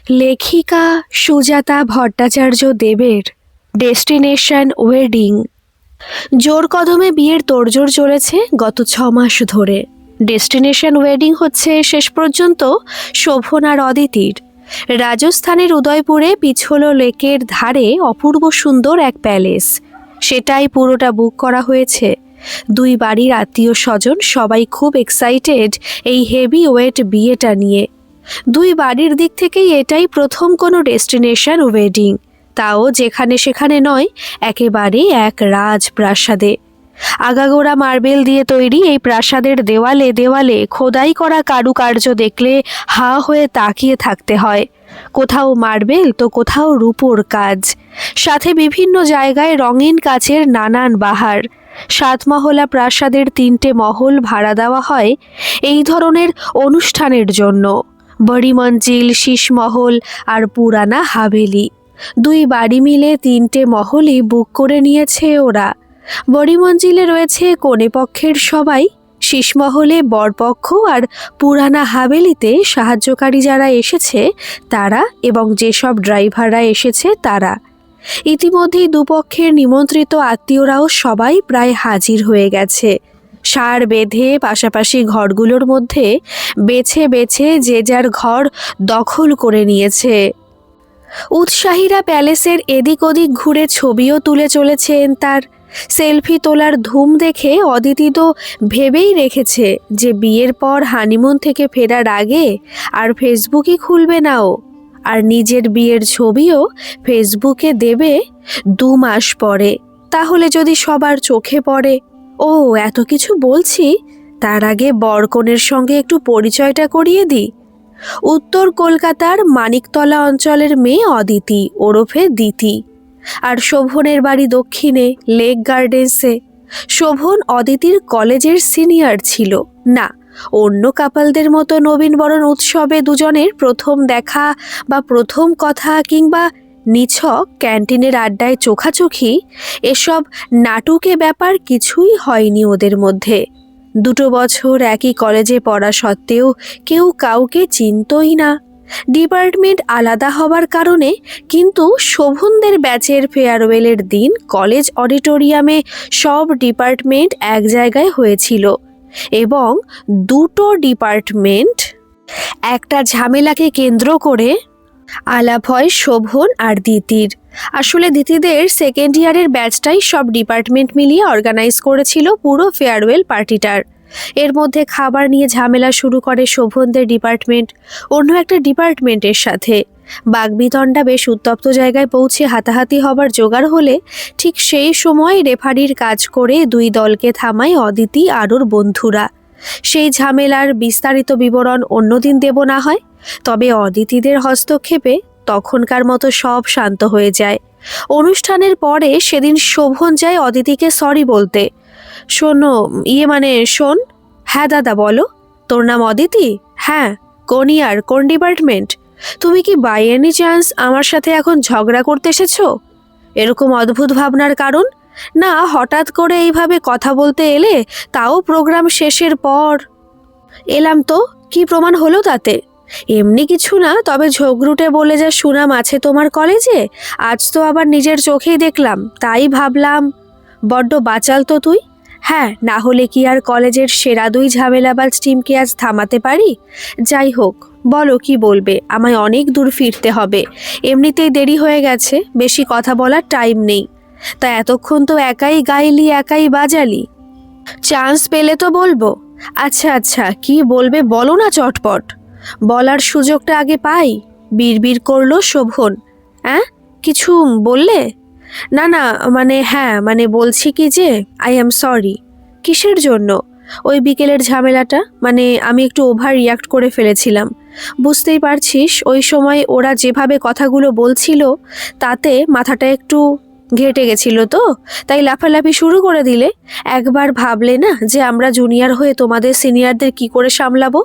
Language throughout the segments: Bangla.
লেখিকা সুজাতা ভট্টাচার্য দেবের ডেস্টিনেশন ওয়েডিং। জোর কদমে বিয়ের তোড়জোড় চলেছে গত 6 মাস ধরে। ডেস্টিনেশন ওয়েডিং হচ্ছে শেষ পর্যন্ত শোভন আর অদিতির। রাজস্থানের উদয়পুরে পিছলো লেকের ধারে অপূর্ব সুন্দর এক প্যালেস, সেটাই পুরোটা বুক করা হয়েছে। দুই বাড়ির আত্মীয় স্বজন সবাই খুব এক্সাইটেড এই হেভি ওয়েট বিয়েটা নিয়ে। দুই বাড়ির দিক থেকেই এটাই প্রথম কোনো ডেস্টিনেশন ওয়েডিং, তাও যেখানে সেখানে নয়, একেবারে এক রাজপ্রাসাদে। আগাগোড়া মার্বেল দিয়ে তৈরি এই প্রাসাদের দেওয়ালে দেওয়ালে খোদাই করা কারুকার্য দেখলে হা হয়ে তাকিয়ে থাকতে হয়। কোথাও মার্বেল তো কোথাও রূপোর কাজ, সাথে বিভিন্ন জায়গায় রঙিন কাচের নানান বাহার। 7 মহলা প্রাসাদের 3টে মহল ভাড়া দেওয়া হয় এই ধরনের অনুষ্ঠানের জন্য। বড়ি মঞ্জিল, শীষমহল আর পুরানা হাভেলি, দুই বাড়ি মিলে 3টে মহলই বুক করে নিয়েছে ওরা। বড়ি মঞ্জিলে রয়েছে কনেপক্ষের সবাই, শীষমহলে বরপক্ষ আর পুরানা হাভেলিতে সাহায্যকারী যারা এসেছে তারা এবং যেসব ড্রাইভাররা এসেছে তারা। ইতিমধ্যেই দুপক্ষের নিমন্ত্রিত আত্মীয়রাও সবাই প্রায় হাজির হয়ে গেছে। সার বেঁধে পাশাপাশি ঘরগুলোর মধ্যে বেছে বেছে যে যার ঘর দখল করে নিয়েছে। উৎসাহীরা প্যালেসের এদিক ওদিক ঘুরে ছবিও তুলে চলেছেন। তার সেলফি তোলার ধুম দেখে অদিতি তো ভেবেই রেখেছে যে বিয়ের পর হানিমুন থেকে ফেরার আগে আর ফেসবুকই খুলবে না ও, আর নিজের বিয়ের ছবিও ফেসবুকে দেবে 2 মাস পরে। তাহলে যদি সবার চোখে পড়ে। ও এত কিছু বলছি, তার আগে বরকনের সঙ্গে একটু পরিচয়টা করিয়ে দিই। উত্তর কলকাতার মানিকতলা অঞ্চলের মেয়ে অদিতি ওরফে দিতি, আর শোভনের বাড়ি দক্ষিণে লেক গার্ডেন্সে। শোভন অদিতির কলেজের সিনিয়র ছিল না। অন্য কাপালদের মতো নবীনবরণ উৎসবে দুজনের প্রথম দেখা বা প্রথম কথা কিংবা নিছক ক্যান্টিনের আড্ডায় চোখাচোখি, এসব নাটুকে ব্যাপার কিছুই হয়নি ওদের মধ্যে। 2 বছর একই কলেজে পড়া সত্ত্বেও কেউ কাউকে চিনতই না, ডিপার্টমেন্ট আলাদা হবার কারণে। কিন্তু শোভনদের ব্যাচের ফেয়ারওয়েলের দিন কলেজ অডিটোরিয়ামে সব ডিপার্টমেন্ট এক জায়গায় হয়েছিল এবং 2টো ডিপার্টমেন্ট একটা ঝামেলাকে কেন্দ্র করে আলাপ হয় শোভন আর দিতির। আসলে দিতিদের সেকেন্ড ইয়ারের ব্যাচটাই সব ডিপার্টমেন্ট মিলিয়ে অর্গানাইজ করেছিল পুরো ফেয়ারওয়েল পার্টিটার। এর মধ্যে খাবার নিয়ে ঝামেলা শুরু করে শোভনদের ডিপার্টমেন্ট অন্য একটা ডিপার্টমেন্টের সাথে। বাগবিতণ্ডা বেশ উত্তপ্ত জায়গায় পৌঁছে হাতাহাতি হবার জোগাড় হলে ঠিক সেই সময় রেফারির কাজ করে দুই দলকে থামায় অদিতি আর ওর বন্ধুরা। সেই ঝামেলার বিস্তারিত বিবরণ অন্যদিন দেব না হয়, তবে অদিতিদের হস্তক্ষেপে তখনকার মতো সব শান্ত হয়ে যায়। অনুষ্ঠানের পরে সেদিন শোভন যায় অদিতিকে সরি বলতে। শোনো, শোন। হ্যাঁ দাদা বলো, তোর নাম অদিতি? হ্যাঁ। কোন ইয়ার, কোন ডিপার্টমেন্ট? তুমি কি বাই এনি চান্স আমার সাথে এখন ঝগড়া করতে এসেছো? এরকম অদ্ভুত ভাবনার কারণ? না, হঠাৎ করে এইভাবে কথা বলতে এলে, তাও প্রোগ্রাম শেষের পর। এলাম তো, কি প্রমাণ হলো তাতে? এমনি কিছু না, তবে ঝগড়ুটে বলে যা সুনাম আছে তোমার কলেজে, আজ তো আবার নিজের চোখেই দেখলাম, তাই ভাবলাম। বড্ড বাচাল তো তুই। হ্যাঁ, না হলে কি আর কলেজের সেরা 2 ঝামেলাবাজ টিমকে আজ থামাতে পারি? যাই হোক, বলো কি বলবে? আমায় অনেক দূর ফিরতে হবে, এমনিতেই দেরি হয়ে গেছে, বেশি কথা বলার টাইম নেই। তা এতক্ষণ তো একাই গাইলি, একাই বাজালি, চান্স পেলে তো বলবো। আচ্ছা আচ্ছা, কি বলবে বলো না চটপট, বলার সুযোগটা আগে পাই। বিড়বিড় করলো শোভন। কিছু বললে? না না, হ্যাঁ, বলছি কি যে আই অ্যাম সরি। কিসের জন্য? ওই বিকেলের ঝামেলাটা, আমি একটু ওভার রিয়াক্ট করে ফেলেছিলাম। বুঝতেই পারছিস, ওই সময় ওরা যেভাবে কথাগুলো বলছিল তাতে মাথাটা একটু ঘেটে গেছিল, তো তাই লাফালাফি শুরু করে দিলে। একবার ভাবলে না যে আমরা জুনিয়র হয়ে তোমাদের সিনিয়রদের কি করে সামলাবো?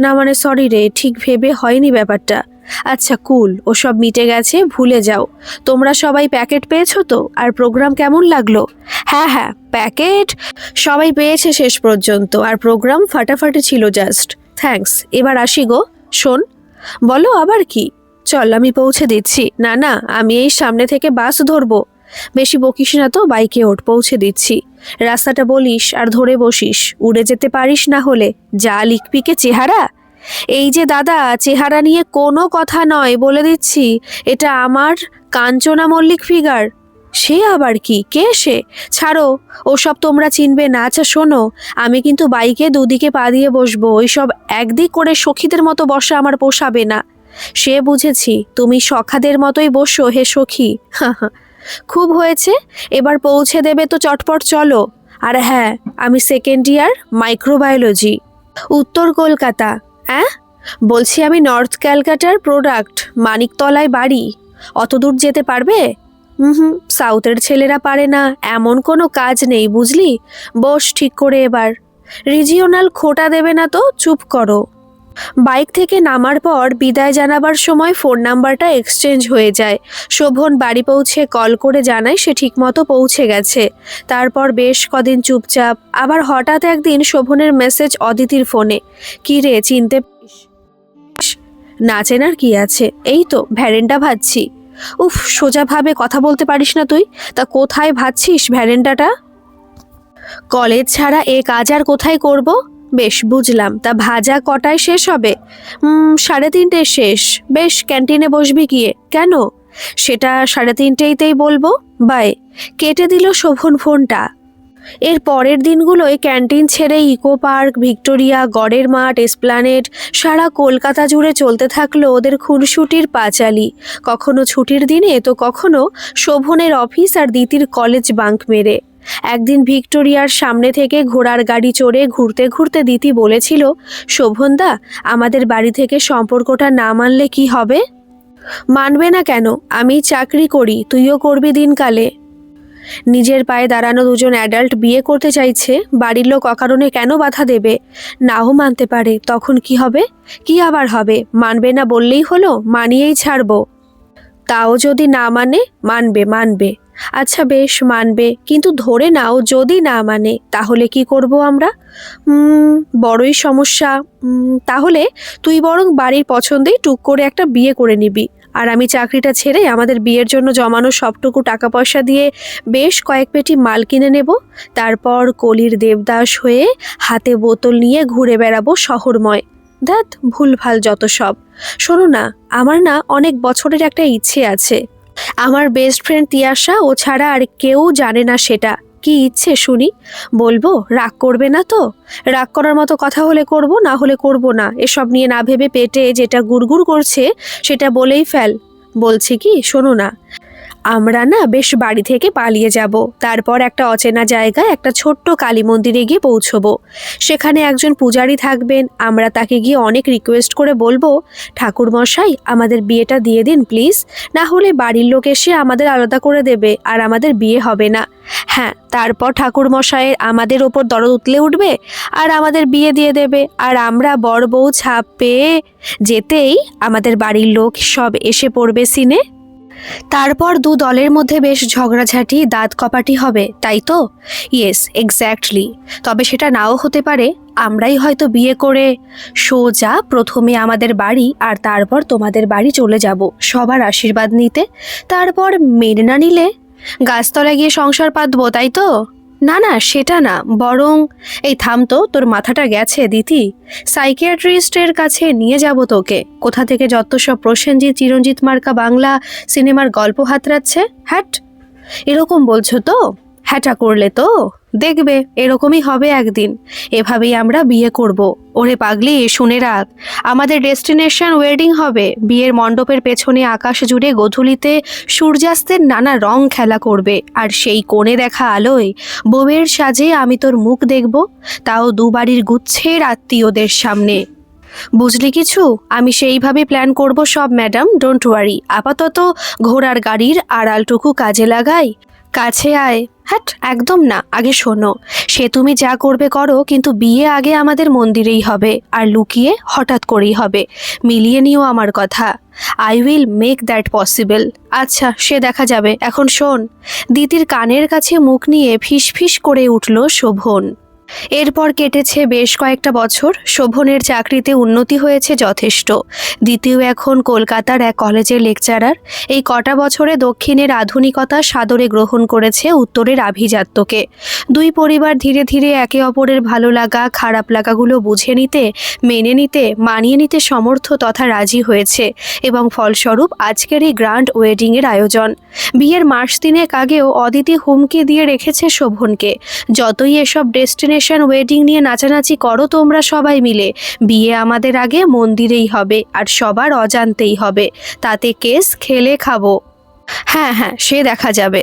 না সরি রে, ঠিক ভেবে হয়নি ব্যাপারটা। আচ্ছা কুল, ওসব মিটে গেছে, ভুলে যাও। তোমরা সবাই প্যাকেট পেয়েছো তো? আর প্রোগ্রাম কেমন লাগলো? হ্যাঁ হ্যাঁ, প্যাকেট সবাই পেয়েছে শেষ পর্যন্ত, আর প্রোগ্রাম ফাটাফাটি ছিল জাস্ট। থ্যাঙ্কস। এবার আসি গো। শোন। বলো আবার কি? চল আমি পৌঁছে দিচ্ছি। না না, আমি এই সামনে থেকে বাস ধরবো। বেশি বকিস না তো, বাইকে ওঠ, পৌঁছে দিচ্ছি। রাস্তাটা বলিস আর ধরে বসিস, উড়ে যেতে পারিস না হলে। যা লিখপিকে চেহারা। এই যে দাদা, চেহারা নিয়ে কোনো কথা নয়, বলে দিচ্ছি। এটা আমার কাঞ্চনা মল্লিক ফিগার। সে আবার কি? কে সে? ছাড়ো, ওসব তোমরা চিনবে না। আচ্ছা শোনো, আমি কিন্তু বাইকে দুদিকে পা দিয়ে বসবো। ওইসব একদিক করে সখীদের মতো বসা আমার পোষাবে না। সে বুঝেছি, তুমি সখাদের মতোই বসো হে সখী। খুব হয়েছে, এবার পৌঁছে দেবে তো চটপট চলো। আর হ্যাঁ, আমি সেকেন্ড ইয়ার মাইক্রোবায়োলজি, উত্তর কলকাতা। হ্যাঁ বলছি, আমি নর্থ ক্যালকাটার প্রোডাক্ট, মানিকতলায় বাড়ি। অত দূর যেতে পারবে? হুম, সাউথের ছেলেরা পারে না এমন কোনো কাজ নেই, বুঝলি। বস ঠিক করে এবার। রিজিওনাল খোটা দেবে না তো, চুপ করো। বাইক থেকে নামার পর বিদায় জানাবার সময় ফোন নাম্বারটা এক্সচেঞ্জ হয়ে যায়। শোভন বাড়ি পৌঁছে কল করে জানায় সে ঠিকমতো পৌঁছে গেছে। তারপর বেশ কদিন চুপচাপ। আবার হঠাৎ একদিন শোভনের মেসেজ অদিতির ফোনে। কি রে, চিনতে পারিস? না চেনার কি আছে, এই তো ভ্যারেন্ডা ভাজছি। উফ, সোজাভাবে কথা বলতে পারিস না তুই? তা কোথায় ভাজছিস ভ্যারেন্ডাটা? কলেজ ছাড়া এ কাজ আর কোথায় করব? বেশ বুঝলাম, তা ভাজা কটায় শেষ হবে? 3:30 শেষ। বেশ, ক্যান্টিনে বসবি গিয়ে। কেন? সেটা 3:30তেই বলবো। বাই। কেটে দিল শোভন ফোনটা। এর পরের দিনগুলোয় ক্যান্টিন ছেড়ে ইকো পার্ক, ভিক্টোরিয়া, গড়ের মাঠ, এসপ্ল্যানেড, সারা কলকাতা জুড়ে চলতে থাকলো ওদের খুনসুটির পাঁচালি। কখনো ছুটির দিনে তো কখনো শোভনের অফিস আর দিতির কলেজ বাঙ্ক মেরে। একদিন ভিক্টোরিয়ার সামনে থেকে ঘোড়ার গাড়ি চড়ে ঘুরতে ঘুরতে দিতি বলেছিল, শোভনদা, আমাদের বাড়ি থেকে সম্পর্কটা না মানলে কি হবে? মানবে না কেন? আমি চাকরি করি, তুইও করবি দিনকালে। নিজের পায়ে দাঁড়ানো দুজন অ্যাডাল্ট বিয়ে করতে চাইছে, বাড়ির লোক অকারণে কেন বাধা দেবে? নাও মানতে পারে, তখন কি হবে? কি আবার হবে? মানবে না বললেই হলো, মানিয়েই ছাড়বো। তাও যদি না মানে? মানবে মানবে। আচ্ছা বেশ, মানবে, কিন্তু ধরে নাও যদি না মানে, তাহলে কি করব আমরা? বড়ই সমস্যা। তাহলে তুই বরং বাড়ির পছন্দেই টুক করে একটা বিয়ে করে নিবি, আর আমি চাকরিটা ছেড়ে আমাদের বিয়ের জন্য জমানো সবটুকু টাকা পয়সা দিয়ে বেশ কয়েক পেটি মাল কিনে নেব। তারপর কলির দেবদাস হয়ে হাতে বোতল নিয়ে ঘুরে বেড়াবো শহরময়। ধ্যাৎ, ভুলভাল যত সব। শোনো না, আমার না অনেক বছরের একটা ইচ্ছে আছে। আমার বেস্ট ফ্রেন্ড তিয়াশা ও ছাড়া আর কেউ জানে না সেটা। কি ইচ্ছে শুনি? বলবো? রাগ করবে না তো? রাগ করার মতো কথা হলে করব, না হলে করব না। এসব নিয়ে না ভেবে পেটে যেটা গুড়গুড় করছে সেটা বলেই ফেল। বলছি কি, শোনো না, আমরা না বেশ বাড়ি থেকে পালিয়ে যাব। তারপর একটা অচেনা জায়গায় একটা ছোট্ট কালী মন্দিরে গিয়ে পৌঁছবো। সেখানে একজন পূজারী থাকবেন। আমরা তাকে গিয়ে অনেক রিকোয়েস্ট করে বলবো, ঠাকুরমশাই, আমাদের বিয়েটা দিয়ে দিন প্লিজ, না হলে বাড়ির লোক এসে আমাদের আলাদা করে দেবে আর আমাদের বিয়ে হবে না। হ্যাঁ, তারপর ঠাকুরমশাইয়ের আমাদের ওপর দরদ উতলে উঠবে আর আমাদের বিয়ে দিয়ে দেবে। আর আমরা বর বউ ছাপ পেয়ে যেতেই আমাদের বাড়ির লোক সব এসে পড়বে সিনে। তারপর দু দলের মধ্যে বেশ ঝগড়াঝাঁটি, দাঁত কপাটি হবে, তাই তো? Yes, exactly. তবে সেটা নাও হতে পারে। আমরাই হয়তো বিয়ে করে সোজা প্রথমে আমাদের বাড়ি আর তারপর তোমাদের বাড়ি চলে যাব সবার আশীর্বাদ নিতে। তারপর মেনে না নিলে গাছতলায় গিয়ে সংসার পাতবো, তাই তো? না না, সেটা না, বরং এই থাম তো, তোর মাথাটা গেছে দিতি। সাইকিয়াট্রিস্টের কাছে নিয়ে যাব তোকে। কোথা থেকে যত সব প্রসেনজিৎ চিরঞ্জিত মার্কা বাংলা সিনেমার গল্প হাতড়াচ্ছে। হ্যাট, এরকম বলছো তো? হ্যাটা করলে তো দেখবে এরকমই হবে একদিন। এভাবেই আমরা বিয়ে করব। ওরে পাগলি, শুনে রাখ, আমাদের ডেস্টিনেশন ওয়েডিং হবে। বিয়ের মণ্ডপের পেছনে আকাশ জুড়ে গোধূলিতে সূর্যাস্তের নানা রং খেলা করবে, আর সেই কোণে দেখা আলোয় বউয়ের সাজে আমি তোর মুখ দেখব, তাও দুবাড়ির গুচ্ছের আত্মীয়দের সামনে। বুঝলি কিছু? আমি সেইভাবে প্ল্যান করব সব, ম্যাডাম, ডোন্ট ওয়ারি। আপাতত ঘোড়ার গাড়ির আড়ালটুকু কাজে লাগাই। কাছে আয়। হ্যাট, একদম না। আগে শোনো, সে তুমি যা করবে করো, কিন্তু বিয়ে আগে আমাদের মন্দিরেই হবে, আর লুকিয়ে হঠাৎ করেই হবে। মিলিয়ে নিও আমার কথা। I will make that possible. আচ্ছা, সে দেখা যাবে। এখন শোন। দিতির কানের কাছে মুখ নিয়ে ফিস ফিস করে উঠল শোভন। এরপর কেটেছে বেশ কয়েকটা বছর। শোভনের চাকরিতে উন্নতি হয়েছে যথেষ্ট। দ্বিতীয় এখন কলকাতার এক কলেজের লেকচারার। এই কটা বছরে দক্ষিণের আধুনিকতা সাদরে গ্রহণ করেছে উত্তরের আভিজাত্যকে। দুই পরিবার ধীরে ধীরে একে অপরের ভালো লাগা খারাপ লাগাগুলো বুঝে নিতে, মেনে নিতে, মানিয়ে নিতে সমর্থ তথা রাজি হয়েছে এবং ফলস্বরূপ আজকের এই গ্র্যান্ড ওয়েডিংয়ের আয়োজন। বিয়ের মাস তিনেক আগেও অদিতি হুমকি দিয়ে রেখেছে শোভনকে, যতই এসব ডেস্টিনেশন ওয়েডিং নিয়ে নাচানাচি করো তোমরা সবাই মিলে, বিয়ে আমাদের আগে মন্দিরেই হবে আর সবার অজান্তেই হবে, তাতে কেস খেলে খাবো। হ্যাঁ হ্যাঁ, সে দেখা যাবে।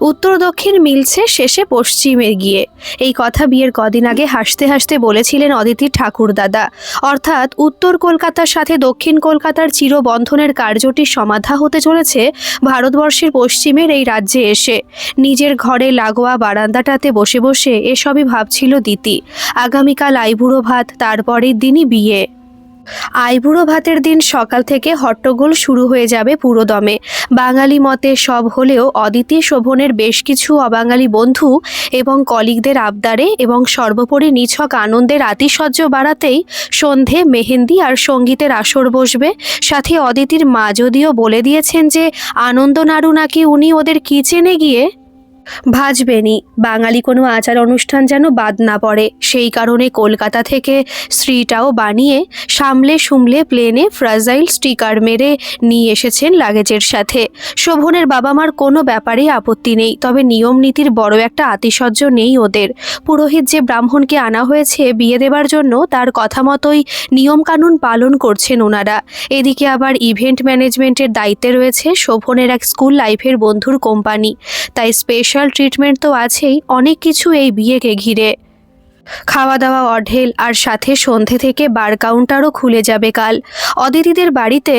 উত্তর দক্ষিণ মিলছে, শেষে পশ্চিমে গিয়ে। এই কথা বিয়ের কদিন আগে হাসতে হাসতে বলেছিলেন অদিতির ঠাকুরদাদা। অর্থাৎ উত্তর কলকাতার সাথে দক্ষিণ কলকাতার চিরবন্ধনের কার্যটি সমাধা হতে চলেছে ভারতবর্ষের পশ্চিমের এই রাজ্যে এসে। নিজের ঘরে লাগোয়া বারান্দাটাতে বসে বসে এসবই ভাবছিল দিতি। আগামীকাল আইবুড়ো ভাত, তারপরের দিনই বিয়ে। আইবুড়ো ভাতের দিন সকাল থেকে হট্টগোল শুরু হয়ে যাবে পুরোদমে। বাঙালি মতে সব হলেও অদিতি শোভনের বেশ কিছু অবাঙালি বন্ধু এবং কলিগদের আবদারে এবং সর্বোপরি নিছক আনন্দের আতিশয্য বাড়াতেই সন্ধে মেহেন্দি আর সঙ্গীতের আসর বসবে। সাথে অদিতির মা যদিও বলে দিয়েছেন যে আনন্দ নাড়ু নাকি উনি ওদের কিচেনে গিয়ে ভাজবেনি, বাঙালি কোনো আচার অনুষ্ঠান যেন বাদ না পড়ে, সেই কারণে কলকাতা থেকে স্ত্রীটাও বানিয়ে সামলে সুমলে প্লেনে ফ্রাজাইল স্টিকার মেরে নিয়ে এসেছেন লাগেজের সাথে। শোভনের বাবা মার কোনো ব্যাপারেই আপত্তি নেই, তবে নিয়ম নীতির বড় একটা আতিশয্য নেই ওদের। পুরোহিত যে ব্রাহ্মণকে আনা হয়েছে বিয়ে দেবার জন্য, তার কথা মতোই নিয়মকানুন পালন করছেন ওনারা। এদিকে আবার ইভেন্ট ম্যানেজমেন্টের দায়িত্বে রয়েছে শোভনের এক স্কুল লাইফের বন্ধুর কোম্পানি, তাই স্পেশাল ট্রিটমেন্ট তো আছেই, অনেক কিছু এই বিয়েকে ঘিরে। খাওয়া দাওয়া অঢেল, আর সাথে সন্ধে থেকে বার কাউন্টারও খুলে যাবে কাল। অদিতিদের বাড়িতে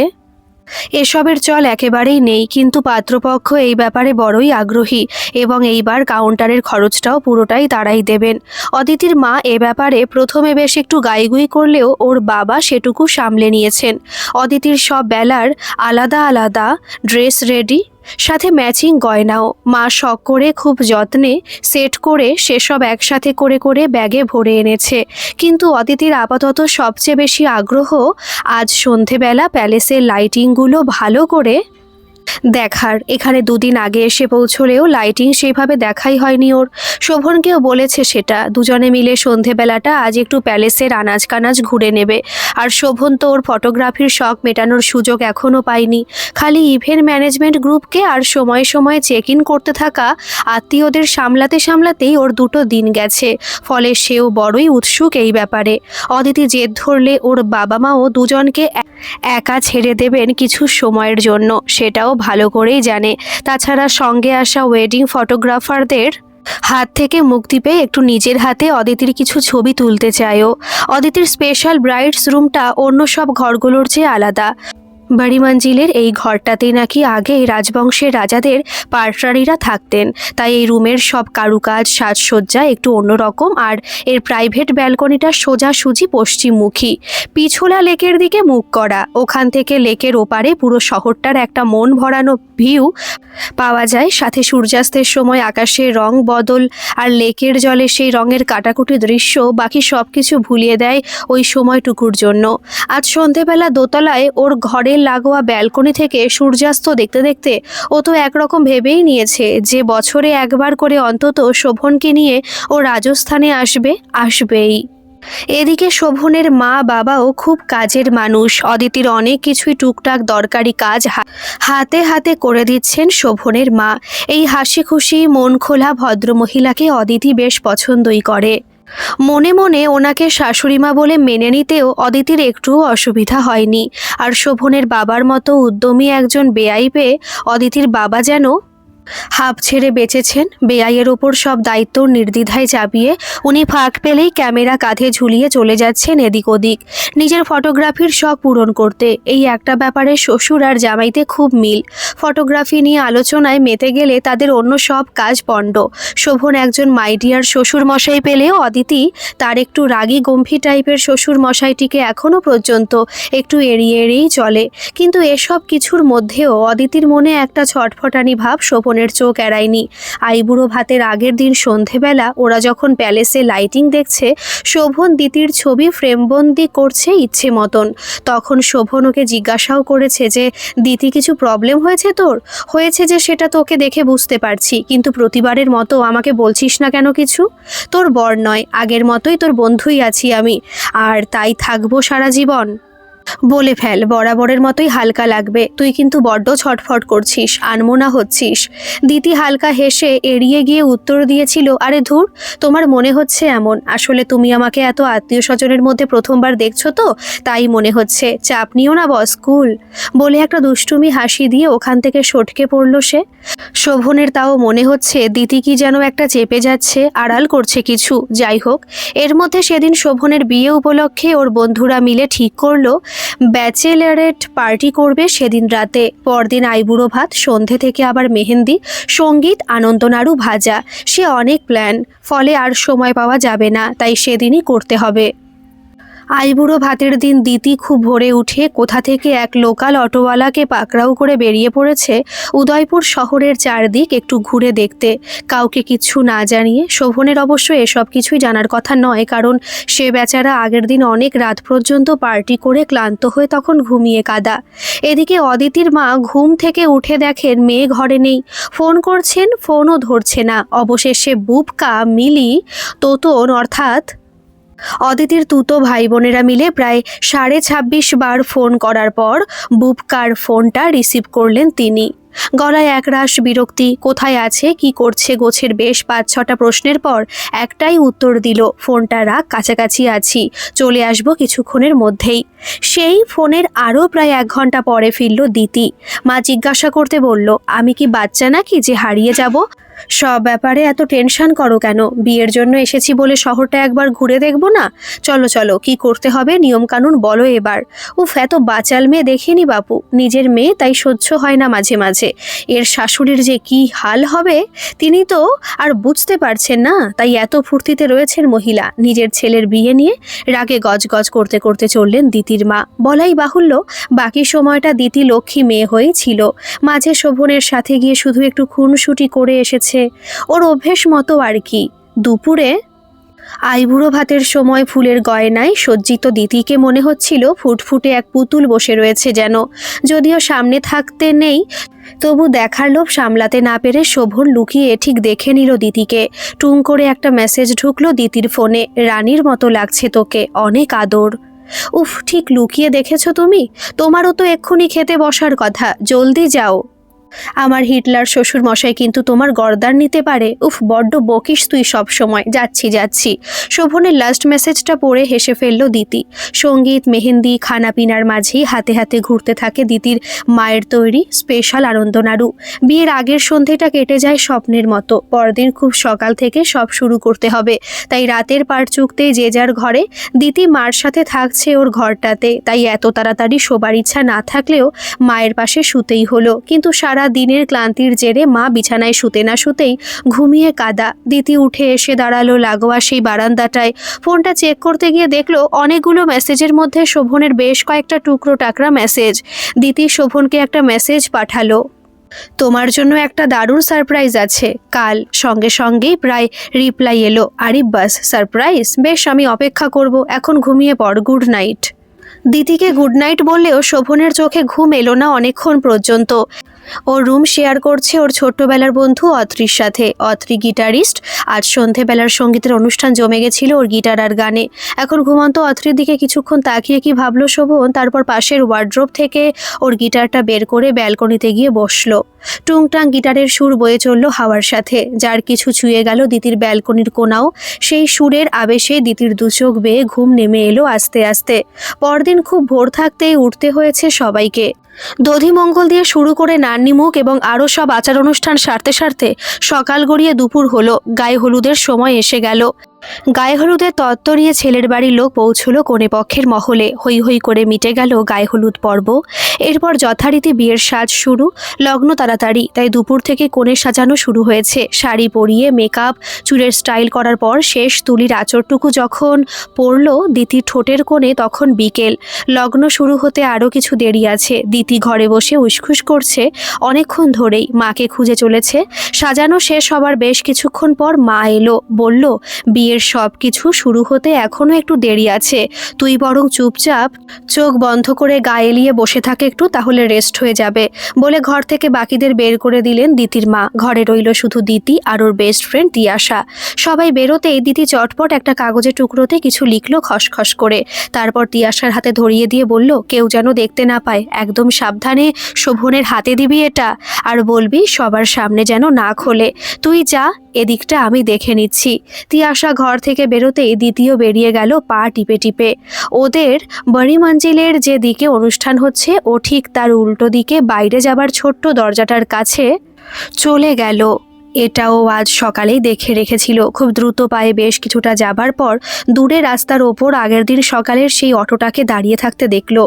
এসবের চল একেবারেই নেই, কিন্তু পাত্রপক্ষ এই ব্যাপারে বড়ই আগ্রহী এবং এইবার কাউন্টারের খরচটাও পুরোটাই তারাই দেবেন। অদিতির মা এ ব্যাপারে প্রথমে বেশ একটু গাইগুই করলেও ওর বাবা সেটুকু সামলে নিয়েছেন। অদিতির সব বেলার আলাদা আলাদা ড্রেস রেডি, সাথে ম্যাচিং গয়নাও মা শখ করে খুব যত্নে সেট করে সেসব একসাথে করে করে ব্যাগে ভরে এনেছে। কিন্তু অদিতির আপাতত সবচেয়ে বেশি আগ্রহ আজ সন্ধেবেলা প্যালেসের লাইটিংগুলো ভালো করে দেখার। এখানে দুদিন আগে এসে পৌঁছলেও লাইটিং সেইভাবে দেখাই হয়নি ওর। শোভনকেও বলেছে সেটা। দুজনে মিলে সন্ধেবেলাটা আজ একটু প্যালেসের আনাজ কানাজ ঘুরে নেবে। আর শোভন তো ওর ফটোগ্রাফির শখ মেটানোর সুযোগ এখনও পায়নি। খালি ইভেন্ট ম্যানেজমেন্ট গ্রুপকে আর সময়ে সময়ে চেক ইন করতে থাকা আত্মীয়দের সামলাতে সামলাতেই ওর দুটো দিন গেছে। ফলে সেও বড়ই উৎসুক এই ব্যাপারে। অদিতি জেদ ধরলে ওর বাবা মাও দুজনকে একা ছেড়ে দেবেন কিছু সময়ের জন্য, সেটাও ভালো করেই জানে। তাছাড়া সঙ্গে আসা ওয়েডিং ফটোগ্রাফারদের হাত থেকে মুক্তি পেয়ে একটু নিজের হাতে অদিতির কিছু ছবি তুলতে চায়ও। অদিতির স্পেশাল ব্রাইডস রুমটা অন্য সব ঘরগুলোর চেয়ে আলাদা। বাড়ি মঞ্জিলের এই ঘরটাতেই নাকি আগে রাজবংশের রাজাদের পার্টনারিরা থাকতেন, তাই এই রুমের সব কারুকাজ সাজসজ্জা একটু অন্যরকম। আর এর প্রাইভেট ব্যালকনিটা সোজাসুজি পশ্চিমমুখী, পিছলা লেকের দিকে মুখ করা। ওখান থেকে লেকের ওপারে পুরো শহরটার একটা মন ভরানো ভিউ পাওয়া যায়। সাথে সূর্যাস্তের সময় আকাশের রং বদল আর লেকের জলে সেই রঙের কাটাকুটি দৃশ্য বাকি সব কিছু ভুলিয়ে দেয় ওই সময়টুকুর জন্য। আজ সন্ধেবেলা দোতলায় ওর ঘরের লাগোয়া ব্যালকনি থেকে সূর্যাস্ত দেখতে দেখতে ও তো একরকম ভেবেই নিয়েছে যে বছরে একবার করে অন্তত শোভনকে নিয়ে ও রাজস্থানে আসবেই। এদিকে শোভনের মা বাবাও খুব কাজের মানুষ। অদিতির অনেক কিছুই টুকটাক দরকারি কাজ হাতে হাতে করে দিচ্ছেন শোভনের মা। এই হাসি খুশি মন খোলা ভদ্রমহিলাকে অদিতি বেশ পছন্দই করে। মনে মনে ওনাকে শাশুড়িমা বলে মেনে নিতেও অদিতির একটুও অসুবিধা হয়নি। আর শোভনের বাবার মতো উদ্যমী একজন বেয়াই পেয়ে অদিতির বাবা যেন হাঁপ ছেড়ে বেঁচেছেন। বেআইয়ের ওপর সব দায়িত্ব নির্দ্বিধায় চাপিয়ে উনি ফাঁক পেলেই ক্যামেরা কাঁধে ঝুলিয়ে চলে যাচ্ছেন এদিক ওদিক, নিজের ফটোগ্রাফির শখ পূরণ করতে। এই একটা ব্যাপারে শ্বশুর আর জামাইতে খুব মিল। ফটোগ্রাফি নিয়ে আলোচনায় মেতে গেলে তাদের অন্য সব কাজ পণ্ড। শোভন একজন মাইডিয়ার শ্বশুর মশাই পেলেও অদিতি তার একটু রাগী গম্ভীর টাইপের শ্বশুর মশাইটিকে এখনও পর্যন্ত একটু এড়িয়ে এড়িয়েই চলে। কিন্তু এসব কিছুর মধ্যেও অদিতির মনে একটা ছটফটানি ভাব শোভন শোভনের চোখ এড়ায়নি। আইবুড়ো ভাতের আগের দিন সন্ধেবেলা ওরা যখন প্যালেসে লাইটিং দেখছে, শোভন দিতির ছবি ফ্রেমবন্দি করছে ইচ্ছে মতন। তখন শোভন ওকে জিজ্ঞাসাও করেছে যে, দিতি কিছু প্রবলেম হয়েছে তোর? হয়েছে যে সেটা তোকে দেখে বুঝতে পারছি, কিন্তু প্রতিবারের মতো আমাকে বলছিস না কেন কিছু? তোর বর নয়, আগের মতোই তোর বন্ধুই আছি আমি, আর তাই থাকবো সারা জীবন। বলে ফেল, বরাবরের মতোই হালকা লাগবে। তুই কিন্তু বড্ড ছটফট করছিস, আনমনা হচ্ছিস। দিতি হালকা হেসে এড়িয়ে গিয়ে উত্তর দিয়েছিল, আরে ধুর, তোমার মনে হচ্ছে এমন, আসলে তুমি আমাকে এত আত্মীয় স্বজনের মধ্যে প্রথমবার দেখছো তো, তাই মনে হচ্ছে। চাপ নিও না বস, কুল। বলে একটা দুষ্টুমি হাসি দিয়ে ওখান থেকে সটকে পড়ল সে। শোভনের তাও মনে হচ্ছে দিতি কি যেন একটা চেপে যাচ্ছে, আড়াল করছে কিছু। যাই হোক, এর মধ্যে সেদিন শোভনের বিয়ে উপলক্ষে ওর বন্ধুরা মিলে ঠিক করলো ব্যাচেলারেট পার্টি করবে সেদিন রাতে। পরদিন আইবুড়ো ভাত, সন্ধে থেকে আবার মেহেন্দি, সঙ্গীত, আনন্দনাড়ু ভাজা। সে অনেক প্ল্যান, ফলে আর সময় পাওয়া যাবে না, তাই সেদিনই করতে হবে। আইবুড়ো ভাতের দিন দিতি খুব ভোরে উঠে কোথা থেকে এক লোকাল অটোওয়ালাকে পাকড়াও করে বেরিয়ে পড়েছে উদয়পুর শহরের চারদিক একটু ঘুরে দেখতে, কাউকে কিচ্ছু না জানিয়ে। শোভনের অবশ্য এসব কিছুই জানার কথা নয়, কারণ সে বেচারা আগের দিন অনেক রাত পর্যন্ত পার্টি করে ক্লান্ত হয়ে তখন ঘুমিয়ে কাদা। এদিকে অদিতির মা ঘুম থেকে উঠে দেখেন মেয়ে ঘরে নেই। ফোন করছেন, ফোনও ধরছে না। অবশেষে বুবকা, মিলি, তোতন অর্থাৎ অদিতির তুতো ভাই বোনেরা মিলে প্রায় 26.5 বার ফোন করার পর বুবকার ফোনটা রিসিভ করলেন তিনি। গলায় একরাশ বিরক্তি। কোথায় আছে, কি করছে, গোছের বেশ 5-6টা প্রশ্নের পর একটাই উত্তর দিল, ফোনটা রাখ, কাছাকাছি আছি, চলে আসবো কিছুক্ষণের মধ্যেই। সেই ফোনের আরও প্রায় 1 ঘন্টা পরে ফিরল দিতি। মা জিজ্ঞাসা করতে বলল, আমি কি বাচ্চা নাকি যে হারিয়ে যাব? সব ব্যাপারে এত টেনশন করো কেন? বিয়ের জন্য এসেছি বলে শহরটা একবার ঘুরে দেখবো না? চলো চলো, কি করতে হবে নিয়মকানুন বলো এবার। উফ, এত বাচাল মেয়ে দেখিনি বাপু। নিজের মেয়ে তাই সহ্য হয় না মাঝে মাঝে। এর শাশুড়ির যে কি হাল হবে তিনি তো আর বুঝতে পারছেন না, তাই এত ফুর্তিতে রয়েছেন মহিলা। নিজের ছেলের বিয়ে নিয়ে রাগে গজগজ করতে করতে চললেন দিতির মা। বলাই বাহুল্য, বাকি সময়টা দিতি লক্ষ্মী মেয়ে হয়েই ছিল। মাঝে শোভনের সাথে গিয়ে শুধু একটু খুনসুটি করে এসেছে, ওর অভ্যেস মতো আর কি। দুপুরে আইবুড়ো ভাতের সময় ফুলের গয়নায় সজ্জিত দিতিকে মনে হচ্ছিল ফুটফুটে এক পুতুল বসে রয়েছে যেন। যদিও সামনে থাকতে নেই, তবু দেখার লোভ সামলাতে না পেরে শোভন লুকিয়ে ঠিক দেখে নিল দিতিকে। টুং করে একটা মেসেজ ঢুকলো দিতির ফোনে, রানীর মতো লাগছে তোকে, অনেক আদর। উফ, ঠিক লুকিয়ে দেখেছো তুমি? তোমারও তো এক্ষুনি খেতে বসার কথা, জলদি যাও। আমার হিটলার শ্বশুর মশাই কিন্তু তোমার গর্দান নিতে পারে। উফ, বড্ড বকিস তুই সব সময়। যাচ্ছি যাচ্ছি। শোভনের লাস্ট মেসেজটা পড়ে হেসে ফেলল দিতি। সঙ্গীত, মেহেন্দি, খানা পিনার মাঝেই হাতে হাতে ঘুরতে থাকে দিতির মায়ের তৈরি স্পেশাল আনন্দনাড়ু। বিয়ের আগের সন্ধেটা কেটে যায় স্বপ্নের মতো। পরদিন খুব সকাল থেকে সব শুরু করতে হবে, তাই রাতের পাট চুকতে যে যার ঘরে। দিতি মার সাথে থাকছে ওর ঘরটাতে, তাই এত তাড়াতাড়ি শোবার ইচ্ছা না থাকলেও মায়ের পাশে শুতেই হলো। কিন্তু সারা দিনের ক্লান্তির জেরে মা বিছানায় শুতে না শুতেই ঘুমিয়ে কাদা। দিতি উঠে এসে দাঁড়ালো লাগোয়া সেই বারান্দাটায়। ফোনটা চেক করতে গিয়ে দেখলো অনেকগুলো মেসেজের মধ্যে শোভনের বেশ কয়েকটা টুকরো টাকরা মেসেজ। দিতি শোভনকে একটা মেসেজ পাঠালো, তোমার জন্য একটা দারুণ সারপ্রাইজ আছে কাল। সঙ্গে সঙ্গেই প্রায় রিপ্লাই এলো, আরে বাস, সারপ্রাইজ? বেশ, আমি অপেক্ষা করব, এখন ঘুমিয়ে পড়, গুড নাইট। দিতিকে গুড নাইট বললেও শোভনের চোখে ঘুম এলো না অনেকক্ষণ পর্যন্ত। ওর রুম শেয়ার করছে ওর ছোট্টবেলার বন্ধু অত্রির সাথে। অত্রি গিটারিস্ট। আজ সন্ধেবেলার সঙ্গীতের অনুষ্ঠান জমে গেছিল ওর গিটার আর গানে। এখন ঘুমন্ত অত্রির দিকে কিছুক্ষণ তাকিয়ে কি ভাবলো শোভন, তারপর পাশের ওয়ার্ড্রোব থেকে ওর গিটারটা বের করে ব্যালকনিতে গিয়ে বসলো। টুংটাং গিটারের সুর বয়ে চলল হাওয়ার সাথে, যার কিছু ছুঁয়ে গেল দিতির ব্যালকনির কোনাও। সেই সুরের আবেশে দিতির দুচোখ বেয়ে ঘুম নেমে এলো আস্তে আস্তে। পরদিন খুব ভোর থাকতেই উঠতে হয়েছে সবাইকে। দধিমঙ্গল দিয়ে শুরু করে নান্নিমুখ এবং আরও সব আচার অনুষ্ঠান সারতে সারতে সকাল গড়িয়ে দুপুর হলো। গায়ে হলুদের সময় এসে গেল। গায়ে হলুদের তত্ত্ব নিয়ে ছেলের বাড়ির লোক পৌঁছলো কনেপক্ষের মহলে। হৈ হৈ করে মিটে গেল গায়ে হলুদ পর্ব। এরপর যথারীতি বিয়ের সাজ শুরু। লগ্ন তাড়াতাড়ি, তাই দুপুর থেকে কনে সাজানো শুরু হয়েছে। শাড়ি পরিয়ে মেকআপ, চুলের স্টাইল করার পর শেষ তুলির আঁচড়টুকু যখন পরলো দিতির ঠোঁটের কোণে, তখন বিকেল। লগ্ন শুরু হতে আরও কিছু দেরি আছে। দিতি ঘরে বসে উসখুস করছে অনেকক্ষণ ধরেই, মাকে খুঁজে চলেছে। সাজানো শেষ হবার বেশ কিছুক্ষণ পর মা এলো, বলল, বিয়ের সব কিছু শুরু হতে এখনো একটু দেরি আছে, তুই বরং চুপচাপ চোখ বন্ধ করে গা এলিয়ে বসে থাকে একটু, তাহলে রেস্ট হয়ে যাবে বলে ঘর থেকে বাকিদের বের করে দিলেন দিতির মা। ঘরে রইল শুধু দিতি আর ওর বেস্ট ফ্রেন্ড তিয়াশা। সবাই বেরোতেই দিতি চটপট একটা কাগজের টুকরোতে কিছু লিখলো খসখস করে। তারপর তিয়াশার হাতে ধরিয়ে দিয়ে বলল, কেউ যেন দেখতে না পায়, একদম সাবধানে শোভনের হাতে দিবি এটা, আর বলবি সবার সামনে যেন না খোলে। তুই যা, এদিকটা আমি দেখে নিচ্ছি। তিয়াশা ঘর থেকে বেরোতেই দ্বিতীয় বেরিয়ে গেল পা টিপে টিপে। ওদের বড়ি মঞ্জিলের যে দিকে অনুষ্ঠান হচ্ছে ও ঠিক তার উল্টো দিকে বাইরে যাবার ছোট্ট দরজাটার কাছে চলে গেল। এটাও আজ সকালেই দেখে রেখেছিল। খুব দ্রুত পায়ে বেশ কিছুটা যাবার পর দূরে রাস্তার ওপর আগের দিন সকালের সেই অটোটাকে দাঁড়িয়ে থাকতে দেখলো।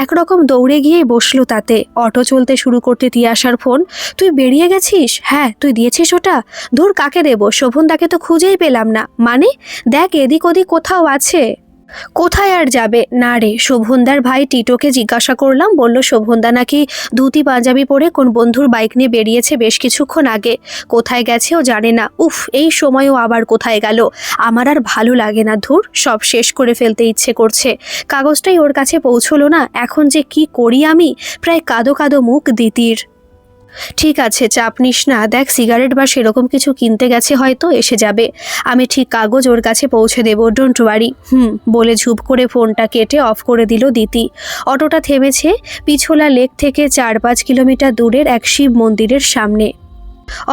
একরকম দৌড়ে গিয়েই বসলো তাতে। অটো চলতে শুরু করতে তিয়াশার ফোন। তুই বেরিয়ে গেছিস? হ্যাঁ, তুই দিয়েছিস ওটা? ধুর, কাকে দেবো, শোভনদাকে তো খুঁজেই পেলাম না। মানে দেখ, এদিক ওদিক কোথাও আছে। কোথায় আর যাবে? না রে, শোভনদার ভাই টিটোকে জিজ্ঞাসা করলাম, বলল শোভনদা নাকি ধুতি পাঞ্জাবি পরে কোন বন্ধুর বাইক নিয়ে বেরিয়েছে বেশ কিছুক্ষণ আগে। কোথায় গেছে ও জানে না। উফ, এই সময়ও আবার কোথায় গেল? আমার আর ভালো লাগে না, ধুর, সব শেষ করে ফেলতে ইচ্ছে করছে। কাগজটাই ওর কাছে পৌঁছলো না, এখন যে কি করি আমি। প্রায় কাঁদো কাঁদো মুখ দিতির। ঠিক আছে, চাপ নিস না, দেখ সিগারেট বা সেরকম কিছু কিনতে গেছে, হয়তো এসে যাবে। আমি ঠিক কাগজ ওর কাছে পৌঁছে দেবো, ডোন্ট ওয়ারি। বলে ঝুপ করে ফোনটা কেটে অফ করে দিল দিতি। অটোটা থেমেছে পিছোলা লেক থেকে 4-5 কিলোমিটার দূরের এক শিব মন্দিরের সামনে।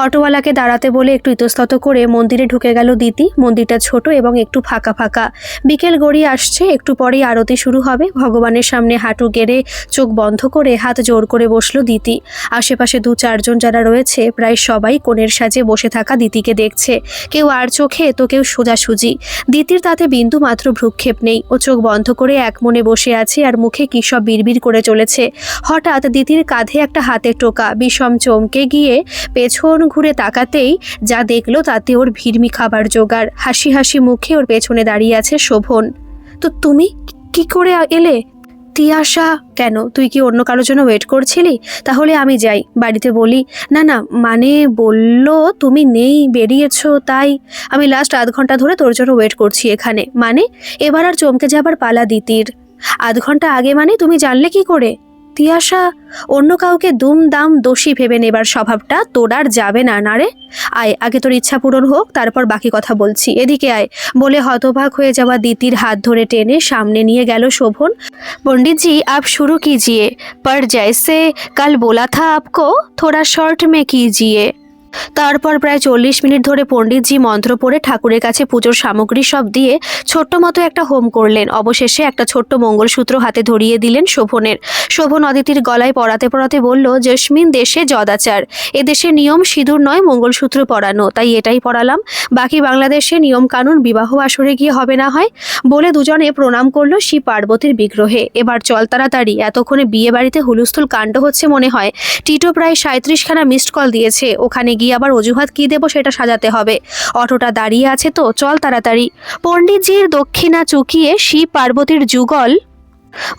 অটোওয়ালাকে দাঁড়াতে বলে একটু ইতস্তত করে মন্দিরে ঢুকে গেল দিতি। মন্দিরটা ছোট এবং একটু ফাঁকা ফাঁকা। বিকেল গড়িয়ে আসছে, একটু পরেই আরতি শুরু হবে। ভগবানের সামনে হাঁটু গেড়ে চোখ বন্ধ করে হাত জোর করে বসলো দিতি। আশেপাশে 2-4 জন যারা রয়েছে প্রায় সবাই কোণের সাজে বসে থাকা দিতিকে দেখছে, কেউ আর চোখে তো কেউ সোজাসুজি। দিতির তাতে বিন্দু মাত্র ভ্রুক্ষেপ নেই। ও চোখ বন্ধ করে এক মনে বসে আছে আর মুখে কী সব বিড়বিড় করে চলেছে। হঠাৎ দিতির কাঁধে একটা হাতের টোকা। বিষম চমকে গিয়ে পেছন ঘুরে তাকাতেই যা দেখলো তাতে ওর ভিড়মি খাবার জোগাড়। হাসি হাসি মুখে ওর পেছনে দাঁড়িয়ে আছে শোভন। তো তুমি কি করে এলে? তিয়াশা, কেন, তুই কি অন্য কারোর জন্য ওয়েট করছিলি? তাহলে আমি যাই, বাড়িতে বলি। না না, মানে বললো তুমি নেই, বেরিয়েছো, তাই আমি লাস্ট আধ ঘন্টা ধরে তোর জন্য ওয়েট করছি এখানে। মানে এবার আর চমকে যাবার পালা দিতির। আধ ঘন্টা আগে মানে তুমি জানলে কি করে? তিয়াশা, অন্য কাউকে দুমদাম দোষী ভেবে নেবার স্বভাবটা তোর আর যাবে না। না রে, আয়, আগে তোর ইচ্ছা পূরণ হোক, তারপর বাকি কথা বলছি। এদিকে আয় বলে হতবাক হয়ে যাওয়া দিতির হাত ধরে টেনে সামনে নিয়ে গেল শোভন। पंडित जी आप शुरू कीजिए, पर जैसे कल बोला था आपको थोड़ा शॉर्ट में कीजिए। তারপর প্রায় 40 মিনিট ধরে পণ্ডিতজি মন্ত্র পড়ে ঠাকুরের কাছে পুজোর সামগ্রী সব দিয়ে ছোট্ট মতো একটা হোম করলেন। অবশেষে একটা ছোট্ট মঙ্গলসূত্র হাতে ধরিয়ে দিলেন শোভনের। শোভন অদিতির গলায় পরাতে পরাতে বলল, জেসমিন দেশে জদাচার, এদেশের নিয়ম সিঁদুর নয় মঙ্গলসূত্র পরানো, তাই এটাই পরালাম। বাকি বাংলাদেশে নিয়ম কানুন বিবাহ আসরে গিয়ে হবে না হয়। বলে দুজনে প্রণাম করলো শিব পার্বতীর বিগ্রহে। এবার চল তাড়াতাড়ি, এতক্ষণে বিয়ে বাড়িতে হুলস্থুল কাণ্ড হচ্ছে মনে হয়। টিটো প্রায় 37খানা মিসড কল দিয়েছে, ওখানে গিয়ে আবার অজুহাত কি দেবো সেটা সাজাতে হবে। অটোটা দাঁড়িয়ে আছে তো, চল তাড়াতাড়ি। পণ্ডিতজির দক্ষিণা চুকিয়ে শিব পার্বতীর যুগল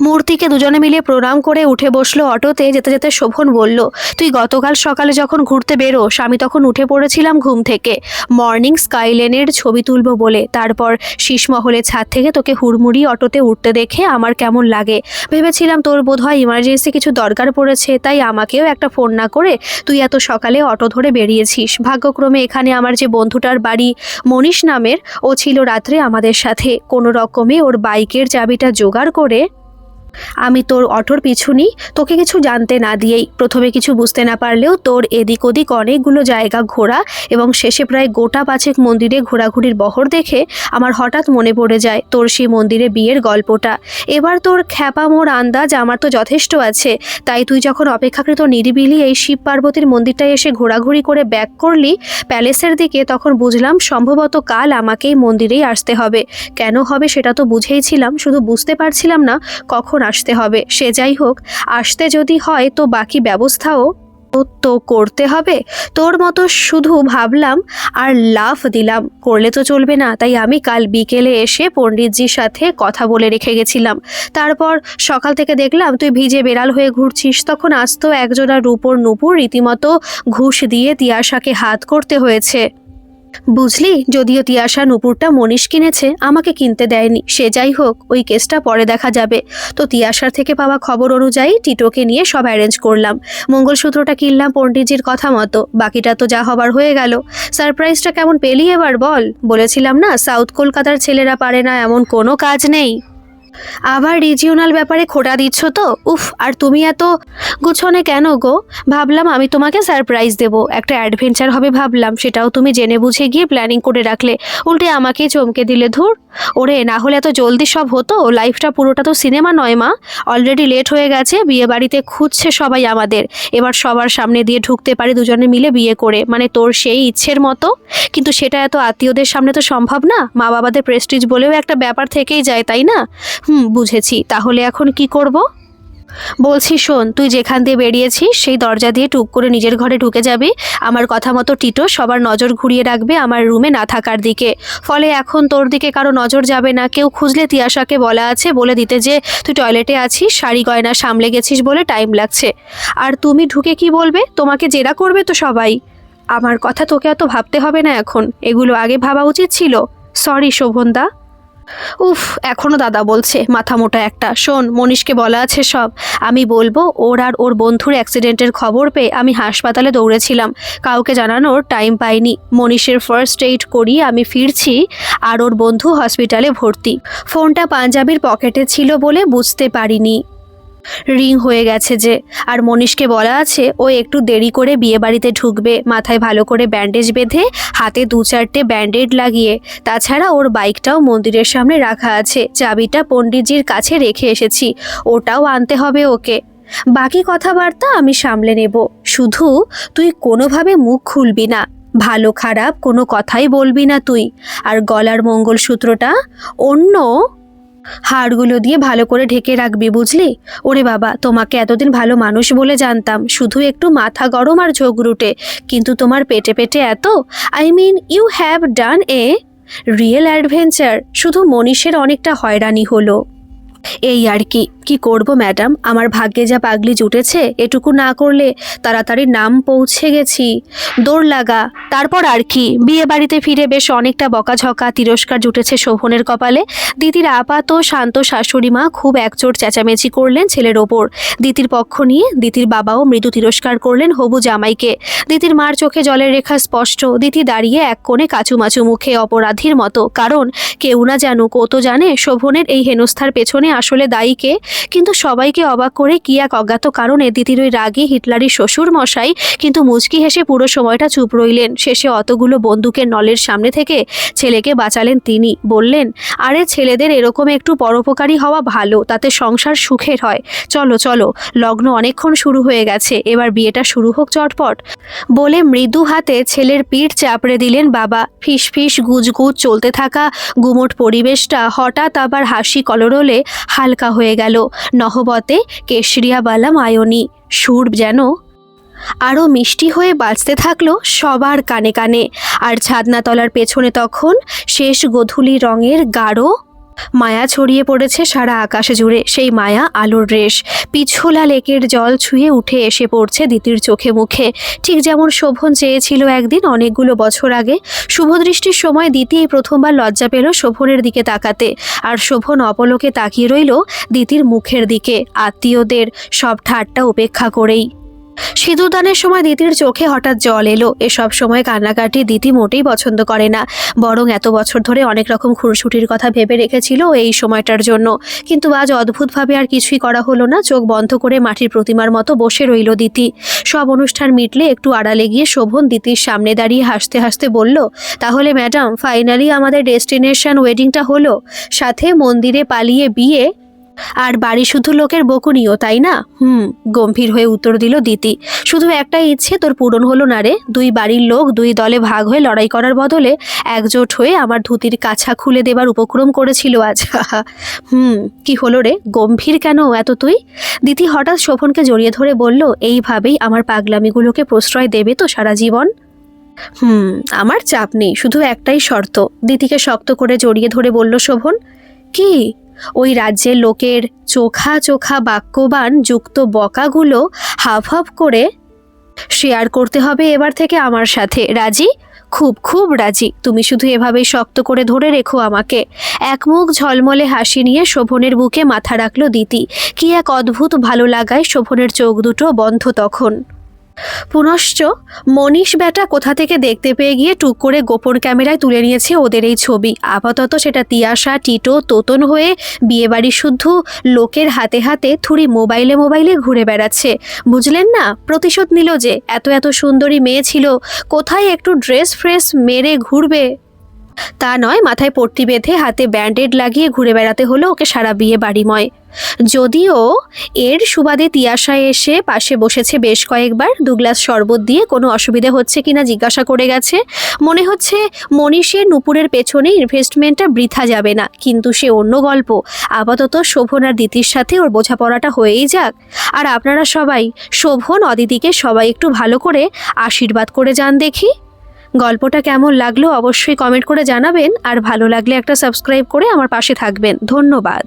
মূর্তিকে দুজনে মিলে প্রণাম করে উঠে বসলো অটোতে। যেতে যেতে শোভন বলল, তুই গতকাল সকালে যখন ঘুরতে বেরোস আমি তখন উঠে পড়েছিলাম ঘুম থেকে মর্নিং স্কাইলেনের ছবি তুলবো বলে। তারপর শীষমহলের ছাদ থেকে তোকে হুড়মুড়ি অটোতে উঠতে দেখে আমার কেমন লাগে। ভেবেছিলাম তোর বোধহয় ইমার্জেন্সি কিছু দরকার পড়েছে, তাই আমাকেও একটা ফোন না করে তুই এত সকালে অটো ধরে বেরিয়েছিস। ভাগ্যক্রমে এখানে আমার যে বন্ধুটার বাড়ি মনীষ নামের, ও ছিল রাত্রে আমাদের সাথে। কোনো রকমে ওর বাইকের চাবিটা জোগাড় করে আমি তোর অটোর পিছু নিই, তোকে কিছু জানতে না দিয়েই। প্রথমে কিছু বুঝতে না পারলেও তোর এদিক ওদিক অনেকগুলো জায়গা ঘোরা এবং শেষে প্রায় গোটা 5 মন্দিরে ঘোরাঘুরির বহর দেখে আমার হঠাৎ মনে পড়ে যায় তোর সেই মন্দিরে বিয়ের গল্পটা। এবার তোর খ্যাপা মোর আন্দাজ আমার তো যথেষ্ট আছে, তাই তুই যখন অপেক্ষাকৃত নিরিবিলি এই শিব পার্বতীর মন্দিরটায় এসে ঘোরাঘুরি করে ব্যাক করলি প্যালেসের দিকে, তখন বুঝলাম সম্ভবত কাল আমাকেই মন্দিরেই আসতে হবে। কেন হবে সেটা তো বুঝেইছিলাম, শুধু বুঝতে পারছিলাম না কখন আসতে হবে। সে যাই হোক, আসতে যদি হয় তো বাকি ব্যবস্থাও তো করতে হবে। তোর মতো শুধু ভাবলাম আর লাফ দিলাম করলে তো চলবে না, তাই আমি কাল বিকেলে এসে পণ্ডিতজির সাথে কথা বলে রেখে গেছিলাম। তারপর সকাল থেকে দেখলাম তুই ভিজে বেড়াল হয়ে ঘুরছিস, তখন আসতো একজোড়া রূপোর নুপুর রীতিমতো ঘুষ দিয়ে তিয়াশাকে হাত করতে হয়েছে। বুঝলি, যদিও তিয়াশা নুপুরটা মনীষ কিনেছে, আমাকে কিনতে দেয়নি। সে যাই হোক, ওই কেসটা পরে দেখা যাবে। তো তিয়াশার থেকে পাওয়া খবর অনুযায়ী টিটোকে নিয়ে সব অ্যারেঞ্জ করলাম। মঙ্গলসূত্রটা কিনলাম পণ্ডিতজির কথা মতো, বাকিটা তো যা হবার হয়ে গেল। সারপ্রাইজটা কেমন পেলি এবার বল? বলেছিলাম না সাউথ কলকাতার ছেলেরা পারে না এমন কোনো কাজ নেই। আবার রিজিওনাল ব্যাপারে খোঁটা দিচ্ছ তো? উফ, আর তুমি এত গুছনে কেন গো? ভাবলাম আমি তোমাকে সারপ্রাইজ দেব, একটা অ্যাডভেঞ্চার হবে ভাবলাম, সেটাও তুমি জেনে বুঝে গিয়ে প্ল্যানিং করে রাখলে, উল্টে আমাকেই চমকে দিলে। ধুর, ওরে না হলে এত জলদি সব হতো? লাইফটা পুরোটা তো সিনেমা নয় মা। অলরেডি লেট হয়ে গেছে, বিয়ে বাড়িতে খুঁজছে সবাই আমাদের। এবার সবার সামনে দিয়ে ঢুকতে পারি দুজনে মিলে বিয়ে করে, মানে তোর সেই ইচ্ছের মতো। কিন্তু সেটা এত আত্মীয়দের সামনে তো সম্ভব না, মা বাবাদের প্রেস্টিজ বলেও একটা ব্যাপার থেকেই যায়, তাই না? বুঝেছি। তাহলে এখন কি করব? বলছি শোন, তুই যেখান দিয়ে বেরিয়েছিস সেই দরজা দিয়ে টুক করে নিজের ঘরে ঢুকে যাবি। আমার কথা মতো টিটো সবার নজর ঘুরিয়ে রাখবে আমার রুমে না থাকার দিকে। ফলে এখন তোর দিকে কারো নজর যাবে না। কেউ খুঁজলে তিয়াশাকে বলা আছে বলে দিতে যে তুই টয়লেটে আছিস, শাড়ি গয়না সামলে গেছিস বলে টাইম লাগছে। আর তুমি ঢুকে কি বলবে? তোমাকে জেরা করবে তো সবাই। আমার কথা তোকে এত ভাবতে হবে না এখন, এগুলো আগে ভাবা উচিত ছিল। সরি শোভনদা। উফ, এখনো দাদা বলছে, মাথা মোটা একটা। শোন, মনীষকে বলা আছে সব। আমি বলবো ওর আর ওর বন্ধুর অ্যাক্সিডেন্টের খবর পেয়ে আমি হাসপাতালে দৌড়েছিলাম, কাউকে জানানোর টাইম পাইনি। মনীষের ফার্স্ট এইড করিয়ে আমি ফিরছি আর ওর বন্ধু হসপিটালে ভর্তি। ফোনটা পাঞ্জাবির পকেটে ছিল বলে বুঝতে পারিনি রিং হয়ে গেছে যে। আর মনীষকে বলা আছে ও একটু দেরি করে বিয়ে বাড়িতে ঢুকবে, মাথায় ভালো করে ব্যান্ডেজ বেঁধে, হাতে 2-4টে ব্যান্ডেড লাগিয়ে। তাছাড়া ওর বাইকটাও মন্দিরের সামনে রাখা আছে, চাবিটা পণ্ডিতজির কাছে রেখে এসেছি, ওটাও আনতে হবে ওকে। বাকি কথাবার্তা আমি সামলে নেব, শুধু তুই কোনোভাবে মুখ খুলবি না, ভালো খারাপ কোনো কথাই বলবি না তুই। আর গলার মঙ্গলসূত্রটা অন্য হাড়গুলো দিয়ে ভালো করে ঢেকে রাখবি, বুঝলি? ওরে বাবা, তোমাকে এতদিন ভালো মানুষ বলে জানতাম, শুধু একটু মাথা গরম আর ঝগড়ুটে, কিন্তু তোমার পেটে পেটে এত, I mean you have done a real adventure. শুধু মনীষের অনেকটা হয়রানি হলো, এই আর কি। কি করব ম্যাডাম, আমার ভাগ্যে যা পাগলি জুটেছে, এটুকু না করলে তাড়াতাড়ি নাম পৌঁছে গেছি, দৌড় লাগা। তারপর আর কি, বিয়ে বাড়িতে ফিরে বেশ অনেকটা বকাঝকা তিরস্কার জুটেছে শোভনের কপালে। দিদির আপাত শান্ত শাশুড়ি মা খুব একচোট চেঁচামেচি করলেন ছেলের ওপর। দিদির পক্ষ নিয়ে দিদির বাবাও মৃদু তিরস্কার করলেন হবু জামাইকে। দিদির মার চোখে জলের রেখা স্পষ্ট। দিদি দাঁড়িয়ে এক কোণে কাচুমাচু মুখে অপরাধীর মতো, কারণ কেউ না জানুক, ও তো জানে শোভনের এই হেনস্থার পেছনে আসলে দায়ী কে। কিন্তু সবাইকে অবাক করে কি এক অজ্ঞাত কারণে দিদির ওই রাগী হিটলারি শ্বশুর মশাই কিন্তু মুচকি হেসে পুরো সময়টা চুপ রইলেন। শেষে অতগুলো বন্দুকের নলের সামনে থেকে ছেলেকে বাঁচালেন তিনি। বললেন, আরে ছেলেদের এরকম একটু পরোপকারী হওয়া ভালো, তাতে সংসার সুখের হয়। চলো চলো, লগ্ন অনেকক্ষণ শুরু হয়ে গেছে, এবার বিয়েটা শুরু হোক চটপট। বলে মৃদু হাতে ছেলের পিঠ চাপড়ে দিলেন বাবা। ফিস ফিস গুজগুজ চলতে থাকা গুমোট পরিবেশটা হঠাৎ আবার হাসি কলরলে হালকা হয়ে গেল। নহবতে কেশরিয়াবালা মায়নি সুর যেন আরও মিষ্টি হয়ে বাজতে থাকলো সবার কানে কানে। আর ছাদনাতলার পেছনে তখন শেষ গোধূলি রঙের গাঢ় মায়া ছড়িয়ে পড়েছে সারা আকাশে জুড়ে। সেই মায়া আলোর রেশ, পিছলা লেকের জল ছুঁয়ে উঠে এসে পড়ছে দিতির চোখে মুখে, ঠিক যেমন শোভন চেয়েছিল একদিন অনেকগুলো বছর আগে। শুভদৃষ্টির সময় দিতি এই প্রথমবার লজ্জা পেল শোভনের দিকে তাকাতে, আর শোভন অপলকে তাকিয়ে রইল দিতির মুখের দিকে, আত্মীয়দের সব ঠাট্টা উপেক্ষা করেই। সিঁদুরদানের সময় দিতির চোখে হঠাৎ জল এলো। এসব সময় কান্নাকাটি দিতি মোটেই পছন্দ করে না, বরং এত বছর ধরে অনেক রকম খুনসুটির কথা ভেবে রেখেছিল এই সময়টার জন্য। কিন্তু আজ অদ্ভুতভাবে আর কিছুই করা হলো না। চোখ বন্ধ করে মাটির প্রতিমার মতো বসে রইল দিতি। সব অনুষ্ঠান মিটলে একটু আড়ালে গিয়ে শোভন দিতির সামনে দাঁড়িয়ে হাসতে হাসতে বলল, তাহলে ম্যাডাম, ফাইনালি আমাদের ডেস্টিনেশন ওয়েডিংটা হলো, সাথে মন্দিরে পালিয়ে বিয়ে, আর বাড়ি শুধু লোকের বকুনিও, তাই না? গম্ভীর হয়ে উত্তর দিল দিতি। শুধু একটাই ইচ্ছে তোর পূরণ হলো না রে। দুই বাড়ির লোক দুই দলে ভাগ হয়ে লড়াই করার বদলে একজোট হয়ে আমার ধুতির কাছা খুলে দেবার উপক্রম করেছিল আজ। কি হলো রে, গম্ভীর কেন এত তুই? দিতি হঠাৎ শোভনকে জড়িয়ে ধরে বলল, এইভাবেই আমার পাগলামিগুলোকে প্রশ্রয় দেবে তো সারা জীবন? আমার চাপ নেই, শুধু একটাই শর্ত। দিতিকে শক্ত করে জড়িয়ে ধরে বলল শোভন। কি? ওই রাজ্যের লোকের চোখা চোখা বাক্যবান যুক্ত বকাগুলো হাফ হাফ করে শেয়ার করতে হবে এবার থেকে আমার সাথে। রাজি? খুব খুব রাজি। তুমি শুধু এভাবেই শক্ত করে ধরে রেখো আমাকে। এক মুখ ঝলমলে হাসি নিয়ে শোভনের বুকে মাথা রাখল দিতি। কি এক অদ্ভুত ভালো লাগায় শোভনের চোখ দুটো বন্ধ তখন। পুনশ্চ মনীষ ব্যাটা কোথা থেকে দেখতে পেয়ে গিয়ে টুক করে গোপন ক্যামেরায় তুলে নিয়েছে ওদের এই ছবি। আপাতত সেটা তিয়াশা, টিটো, তোতন হয়ে বিয়েবাড়ি শুদ্ধ লোকের হাতে হাতে থুড়ি মোবাইলে মোবাইলে ঘুরে বেড়াচ্ছে। বুঝলেন না? প্রতিশোধ নিল যে। এত এত সুন্দরী মেয়ে ছিল, কোথায় একটু ড্রেস ফ্রেস মেরে ঘুরবে তা নয়, মাথায় পট্টি বেঁধে হাতে ব্যান্ডেড লাগিয়ে ঘুরে বেড়াতে হলো ওকে সারা বিয়ে বাড়িময়। যদিও এর সুবাদে তিয়াশা এসে পাশে বসেছে বেশ কয়েকবার, 2 গ্লাস শরবত দিয়ে কোনো অসুবিধা হচ্ছে কিনা জিজ্ঞাসা করে গেছে। মনে হচ্ছে মনীষের নুপুরের পেছনে ইনভেস্টমেন্টটা বৃথা যাবে না। কিন্তু সে অন্য গল্প। আপাতত শোভন আর দিতির সাথে ওর বোঝাপড়াটা হয়েই যাক। আর আপনারা সবাই শোভন অদিতিকে সবাই একটু ভালো করে আশীর্বাদ করে যান দেখি। গল্পটা কেমন লাগলো অবশ্যই কমেন্ট করে জানাবেন, আর ভালো লাগলে একটা সাবস্ক্রাইব করে আমার পাশে থাকবেন। ধন্যবাদ।